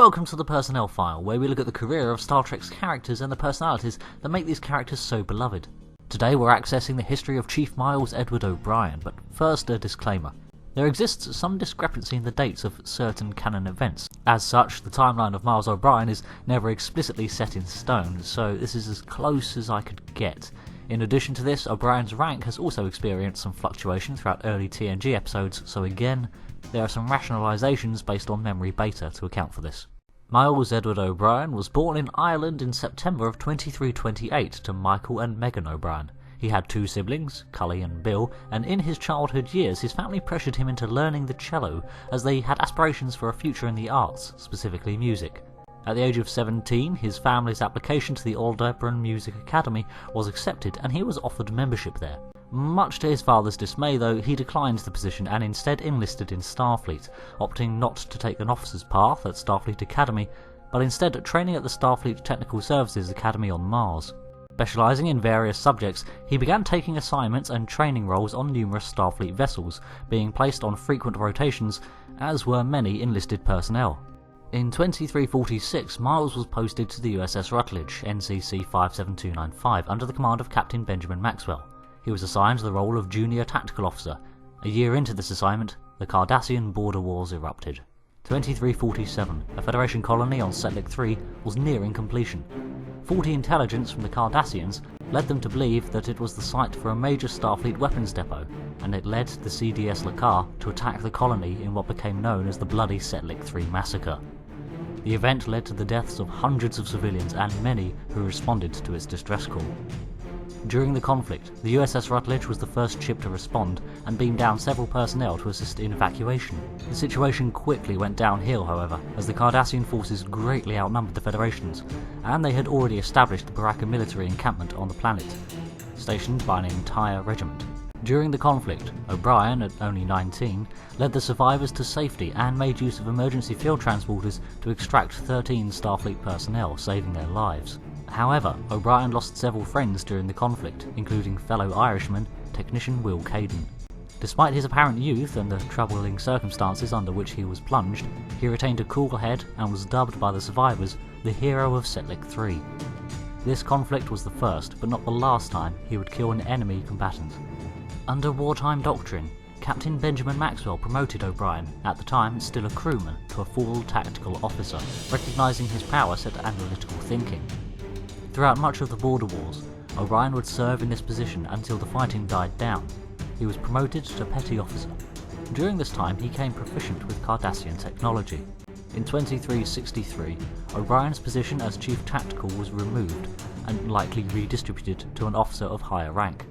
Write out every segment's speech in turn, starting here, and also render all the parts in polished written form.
Welcome to the Personnel File, where we look at the career of Star Trek's characters and the personalities that make these characters so beloved. Today we're accessing the history of Chief Miles Edward O'Brien, but first a disclaimer. There exists some discrepancy in the dates of certain canon events. As such, the timeline of Miles O'Brien is never explicitly set in stone, so this is as close as I could get. In addition to this, O'Brien's rank has also experienced some fluctuation throughout early TNG episodes, so again, there are some rationalisations based on memory beta to account for this. Miles Edward O'Brien was born in Ireland in September of 2328 to Michael and Megan O'Brien. He had two siblings, Cully and Bill, and in his childhood years his family pressured him into learning the cello as they had aspirations for a future in the arts, specifically music. At the age of 17, his family's application to the Aldebaran Music Academy was accepted and he was offered membership there. Much to his father's dismay though, he declined the position and instead enlisted in Starfleet, opting not to take an officer's path at Starfleet Academy, but instead training at the Starfleet Technical Services Academy on Mars. Specialising in various subjects, he began taking assignments and training roles on numerous Starfleet vessels, being placed on frequent rotations, as were many enlisted personnel. In 2346, Miles was posted to the USS Rutledge, NCC 57295, under the command of Captain Benjamin Maxwell. He was assigned the role of Junior Tactical Officer. A year into this assignment, the Cardassian border wars erupted. 2347, a Federation colony on Setlik 3 was nearing completion. Faulty intelligence from the Cardassians led them to believe that it was the site for a major Starfleet weapons depot, and it led the CDS Lakar to attack the colony in what became known as the Bloody Setlik 3 Massacre. The event led to the deaths of hundreds of civilians and many who responded to its distress call. During the conflict, the USS Rutledge was the first ship to respond and beamed down several personnel to assist in evacuation. The situation quickly went downhill, however, as the Cardassian forces greatly outnumbered the Federations, and they had already established the Baraka military encampment on the planet, stationed by an entire regiment. During the conflict, O'Brien, at only 19, led the survivors to safety and made use of emergency field transporters to extract 13 Starfleet personnel, saving their lives. However, O'Brien lost several friends during the conflict, including fellow Irishman, technician Will Caden. Despite his apparent youth and the troubling circumstances under which he was plunged, he retained a cool head and was dubbed by the survivors the hero of Setlik 3. This conflict was the first, but not the last time, he would kill an enemy combatant. Under wartime doctrine, Captain Benjamin Maxwell promoted O'Brien, at the time still a crewman, to a full tactical officer, recognising his prowess at analytical thinking. Throughout much of the border wars, O'Brien would serve in this position until the fighting died down. He was promoted to petty officer. During this time he became proficient with Cardassian technology. In 2363, O'Brien's position as Chief Tactical was removed and likely redistributed to an officer of higher rank.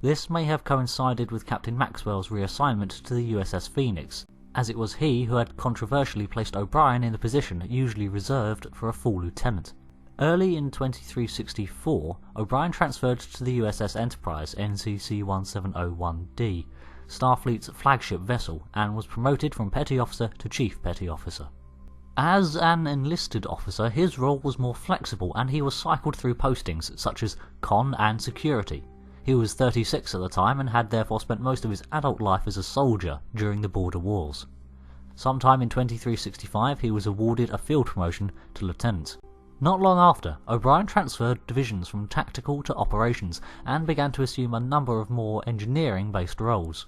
This may have coincided with Captain Maxwell's reassignment to the USS Phoenix, as it was he who had controversially placed O'Brien in the position usually reserved for a full lieutenant. Early in 2364, O'Brien transferred to the USS Enterprise NCC 1701D, Starfleet's flagship vessel, and was promoted from Petty Officer to Chief Petty Officer. As an enlisted officer, his role was more flexible and he was cycled through postings such as Con and Security. He was 36 at the time and had therefore spent most of his adult life as a soldier during the border wars. Sometime in 2365 he was awarded a field promotion to lieutenant. Not long after, O'Brien transferred divisions from tactical to operations and began to assume a number of more engineering-based roles.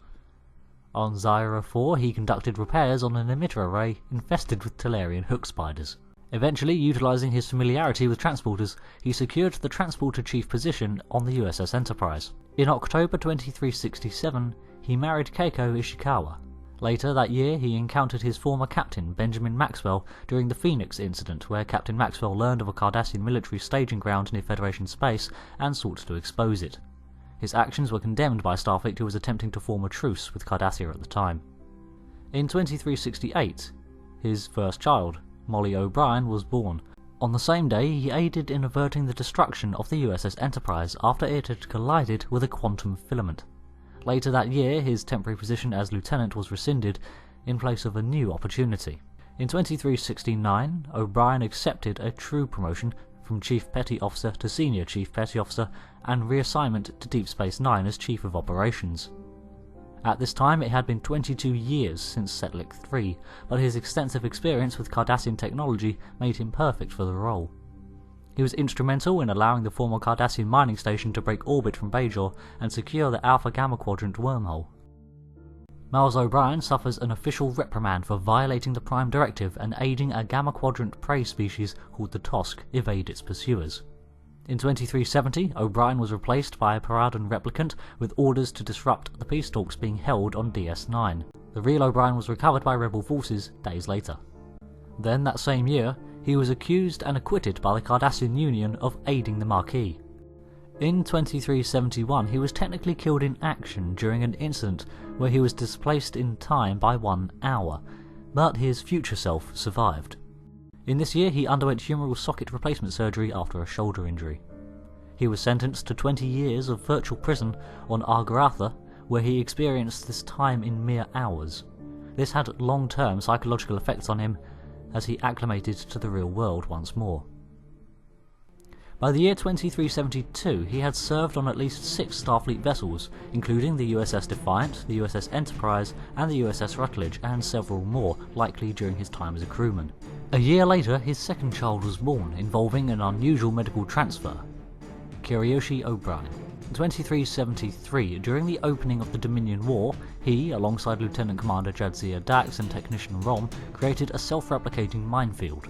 On Zyra 4, he conducted repairs on an emitter array infested with Tellarian hook spiders. Eventually, utilising his familiarity with transporters, he secured the transporter chief position on the USS Enterprise. In October 2367, he married Keiko Ishikawa. Later that year, he encountered his former captain, Benjamin Maxwell, during the Phoenix incident, where Captain Maxwell learned of a Cardassian military staging ground near Federation space and sought to expose it. His actions were condemned by Starfleet, who was attempting to form a truce with Cardassia at the time. In 2368, his first child, Molly O'Brien, was born. On the same day, he aided in averting the destruction of the USS Enterprise after it had collided with a quantum filament. Later that year, his temporary position as lieutenant was rescinded in place of a new opportunity. In 2369, O'Brien accepted a true promotion from Chief Petty Officer to Senior Chief Petty Officer and reassignment to Deep Space Nine as Chief of Operations. At this time it had been 22 years since Setlik III, but his extensive experience with Cardassian technology made him perfect for the role. He was instrumental in allowing the former Cardassian mining station to break orbit from Bajor and secure the Alpha Gamma Quadrant wormhole. Miles O'Brien suffers an official reprimand for violating the Prime Directive and aiding a Gamma Quadrant prey species called the Tosk evade its pursuers. In 2370, O'Brien was replaced by a Paradan replicant with orders to disrupt the peace talks being held on DS9. The real O'Brien was recovered by rebel forces days later. Then, that same year, he was accused and acquitted by the Cardassian Union of aiding the Marquis. In 2371, he was technically killed in action during an incident where he was displaced in time by 1 hour, but his future self survived. In this year, he underwent humeral socket replacement surgery after a shoulder injury. He was sentenced to 20 years of virtual prison on Argaratha, where he experienced this time in mere hours. This had long-term psychological effects on him as he acclimated to the real world once more. By the year 2372, he had served on at least 6 Starfleet vessels, including the USS Defiant, the USS Enterprise, and the USS Rutledge, and several more, likely during his time as a crewman. A year later, his second child was born, involving an unusual medical transfer. Kiriyoshi O'Brien. In 2373, during the opening of the Dominion War, he, alongside Lieutenant Commander Jadzia Dax and Technician Rom, created a self-replicating minefield.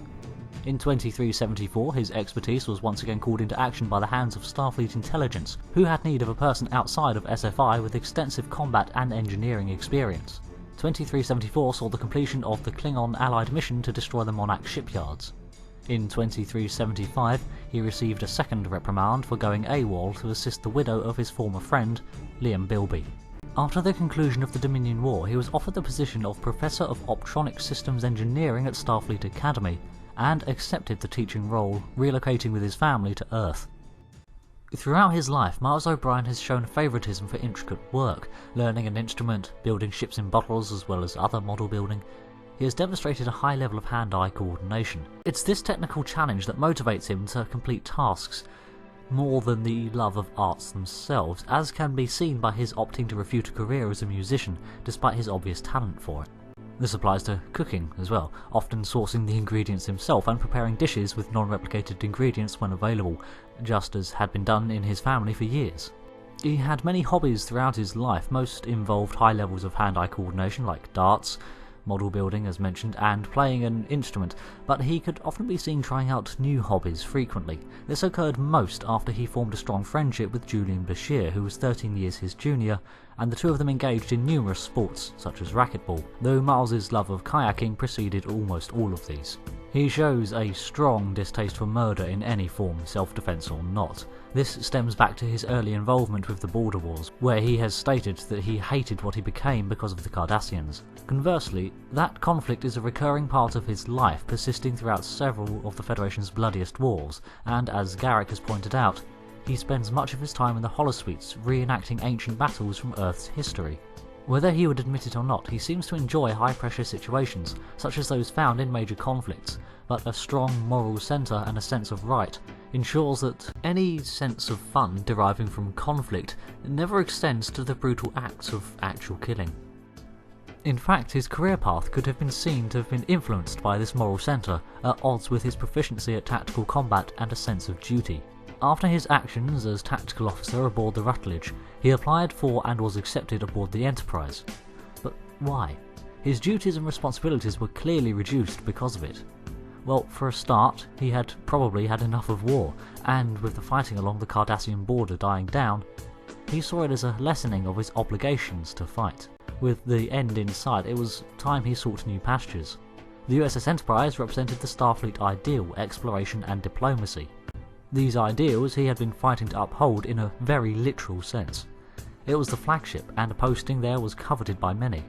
In 2374, his expertise was once again called into action by the hands of Starfleet intelligence, who had need of a person outside of SFI with extensive combat and engineering experience. 2374 saw the completion of the Klingon Allied mission to destroy the Monarch shipyards. In 2375, he received a second reprimand for going AWOL to assist the widow of his former friend, Liam Bilby. After the conclusion of the Dominion War, he was offered the position of Professor of Optronic Systems Engineering at Starfleet Academy, and accepted the teaching role, relocating with his family to Earth. Throughout his life, Miles O'Brien has shown favouritism for intricate work, learning an instrument, building ships in bottles as well as other model building. He has demonstrated a high level of hand-eye coordination. It's this technical challenge that motivates him to complete tasks, more than the love of arts themselves, as can be seen by his opting to refute a career as a musician, despite his obvious talent for it. This applies to cooking as well, often sourcing the ingredients himself and preparing dishes with non-replicated ingredients when available, just as had been done in his family for years. He had many hobbies throughout his life, most involved high levels of hand-eye coordination like darts, model building as mentioned, and playing an instrument, but he could often be seen trying out new hobbies frequently. This occurred most after he formed a strong friendship with Julian Bashir, who was 13 years his junior, and the two of them engaged in numerous sports, such as racquetball, though Miles's love of kayaking preceded almost all of these. He shows a strong distaste for murder in any form, self-defense or not. This stems back to his early involvement with the Border Wars, where he has stated that he hated what he became because of the Cardassians. Conversely, that conflict is a recurring part of his life, persisting throughout several of the Federation's bloodiest wars, and as Garrick has pointed out, he spends much of his time in the holosuites reenacting ancient battles from Earth's history. Whether he would admit it or not, he seems to enjoy high-pressure situations, such as those found in major conflicts, but a strong moral centre and a sense of right ensures that any sense of fun deriving from conflict never extends to the brutal acts of actual killing. In fact, his career path could have been seen to have been influenced by this moral centre, at odds with his proficiency at tactical combat and a sense of duty. After his actions as tactical officer aboard the Rutledge, he applied for and was accepted aboard the Enterprise. But why? His duties and responsibilities were clearly reduced because of it. Well, for a start, he had probably had enough of war, and with the fighting along the Cardassian border dying down, he saw it as a lessening of his obligations to fight. With the end in sight, it was time he sought new pastures. The USS Enterprise represented the Starfleet ideal, exploration and diplomacy. These ideals he had been fighting to uphold in a very literal sense. It was the flagship, and a posting there was coveted by many.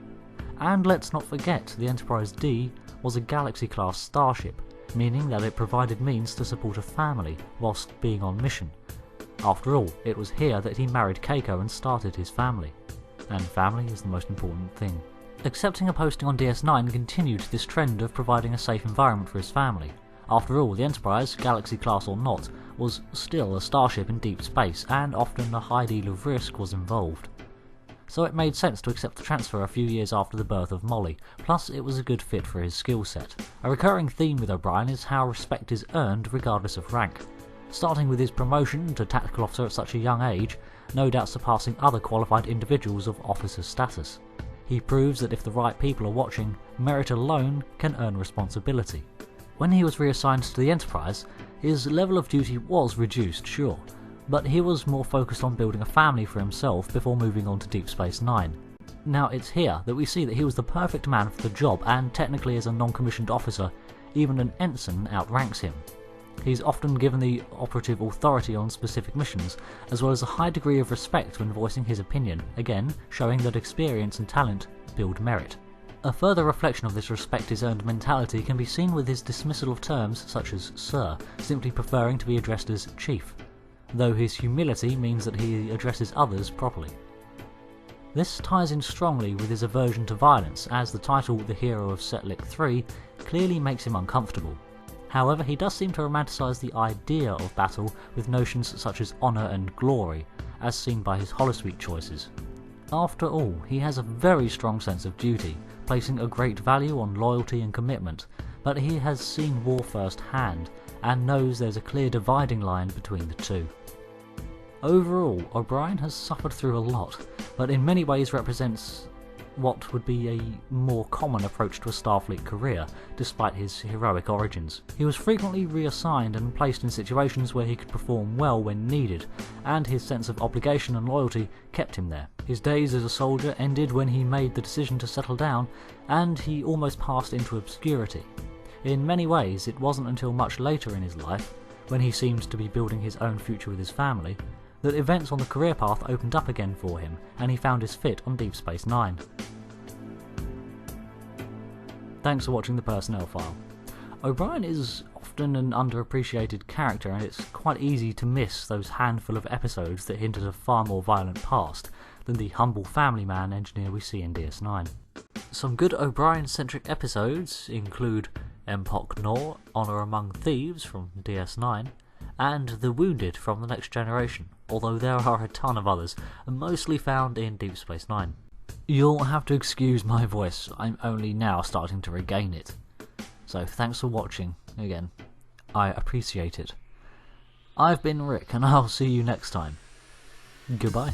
And let's not forget, the Enterprise D was a Galaxy-class starship, meaning that it provided means to support a family whilst being on mission. After all, it was here that he married Keiko and started his family. And family is the most important thing. Accepting a posting on DS9 continued this trend of providing a safe environment for his family. After all, the Enterprise, Galaxy-class or not, was still a starship in deep space, and often a high deal of risk was involved. so it made sense to accept the transfer a few years after the birth of Molly, plus it was a good fit for his skill set. A recurring theme with O'Brien is how respect is earned regardless of rank. Starting with his promotion to tactical officer at such a young age, no doubt surpassing other qualified individuals of officer status. He proves that if the right people are watching, merit alone can earn responsibility. When he was reassigned to the Enterprise, his level of duty was reduced, sure, but he was more focused on building a family for himself before moving on to Deep Space Nine. Now it's here that we see that he was the perfect man for the job, and technically as a non-commissioned officer, even an ensign outranks him. He's often given the operative authority on specific missions, as well as a high degree of respect when voicing his opinion, again showing that experience and talent build merit. A further reflection of this respect is earned mentality can be seen with his dismissal of terms such as Sir, simply preferring to be addressed as Chief, though his humility means that he addresses others properly. This ties in strongly with his aversion to violence, as the title The Hero of Setlik III clearly makes him uncomfortable. However, he does seem to romanticise the idea of battle with notions such as honour and glory, as seen by his holosuite choices. After all, he has a very strong sense of duty, placing a great value on loyalty and commitment, but he has seen war firsthand, and knows there's a clear dividing line between the two. Overall, O'Brien has suffered through a lot, but in many ways represents what would be a more common approach to a Starfleet career, despite his heroic origins. He was frequently reassigned and placed in situations where he could perform well when needed, and his sense of obligation and loyalty kept him there. His days as a soldier ended when he made the decision to settle down, and he almost passed into obscurity. In many ways, it wasn't until much later in his life, when he seemed to be building his own future with his family, that events on the career path opened up again for him, and he found his fit on Deep Space Nine. Thanks for watching the Personnel File. O'Brien is often an underappreciated character, and it's quite easy to miss those handful of episodes that hint at a far more violent past than the humble family man engineer we see in DS9. Some good O'Brien-centric episodes include Empok Nor, Honour Among Thieves from DS9, and The Wounded from The Next Generation, although there are a ton of others, mostly found in Deep Space Nine. You'll have to excuse my voice, I'm only now starting to regain it. So thanks for watching, again. I appreciate it. I've been Rick, and I'll see you next time. Goodbye.